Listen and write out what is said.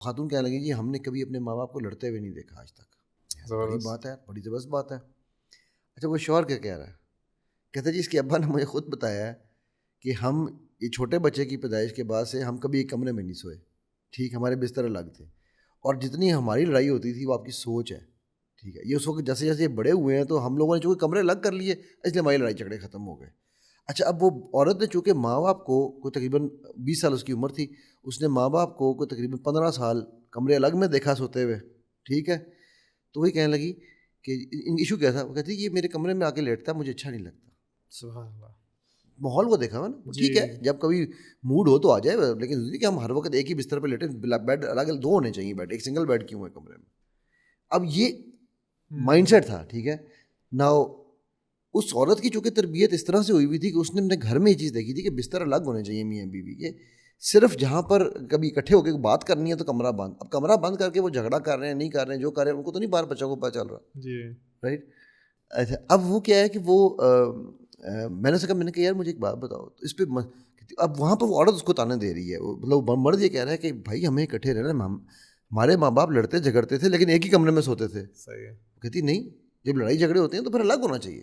خاتون کہنے لگی جی ہم نے کبھی اپنے ماں باپ کو لڑتے ہوئے نہیں دیکھا آج تک. بڑی بات ہے, بڑی زبردست بات ہے. اچھا وہ شوہر کیا کہہ رہا ہے؟ کہتے جی اس کے ابا نے مجھے خود بتایا ہے کہ ہم یہ چھوٹے بچے کی پیدائش کے بعد سے ہم کبھی ایک کمرے میں نہیں سوئے, ٹھیک, ہمارے بستر الگ تھے, اور جتنی ہماری لڑائی ہوتی تھی وہ آپ کی سوچ ہے, ٹھیک ہے. یہ اس وقت جیسے جیسے یہ بڑے ہوئے ہیں تو ہم لوگوں نے چونکہ کمرے الگ کر لیے اس لیے ہماری لڑائی جھگڑے ختم ہو گئے. اچھا اب وہ عورت نے چونکہ ماں باپ کو کوئی تقریباً 20 سال اس کی عمر تھی, اس نے ماں باپ کو کوئی تقریباً 15 سال کمرے الگ میں دیکھا سوتے ہوئے, ٹھیک ہے. تو وہی کہنے لگی کہ ان ایشو کیا تھا, وہ کہتی کہ یہ میرے کمرے میں آ کے لیٹتا ہے, مجھے اچھا نہیں لگتا. سبحان اللہ. ماحول کو دیکھا ہوا نا, جی ٹھیک ہے جب کبھی موڈ ہو تو آ جائے, لیکن ضروری کہ ہم ہر وقت ایک ہی بستر پہ لیٹیں, بیڈ الگ دو ہونے چاہیے, بیڈ ایک سنگل بیڈ کیوں ہے کمرے میں. اب یہ مائنڈ سیٹ تھا, ٹھیک ہے نا. اس عورت کی چونکہ تربیت اس طرح سے ہوئی ہوئی تھی کہ اس نے اپنے گھر میں یہ چیز دیکھی تھی کہ بستر الگ ہونے چاہیے میاں بیوی کے, صرف جہاں پر کبھی اکٹھے ہو کے بات کرنی ہے تو کمرہ بند. اب کمرہ بند کر کے وہ جھگڑا کر رہے ہیں نہیں کر رہے ہیں, جو کر رہے ہیں ان کو تو نہیں باہر بچوں کو پتہ چل رہا, جی رائٹ. اچھا اب وہ کیا ہے کہ وہ میں نے سے کہا, میں نے کہا یار مجھے ایک بات بتاؤ تو اس پہ. اب وہاں پہ وہ عورت اس کو تانے دے رہی ہے, مطلب مرد یہ کہہ رہا ہے کہ بھائی ہمیں اکٹھے رہنا, ہمارے ماں باپ لڑتے جھگڑتے تھے لیکن ایک ہی کمرے میں سوتے تھے. صحیح ہے. کہتی نہیں, جب لڑائی جھگڑے ہوتے ہیں تو پھر الگ ہونا چاہیے.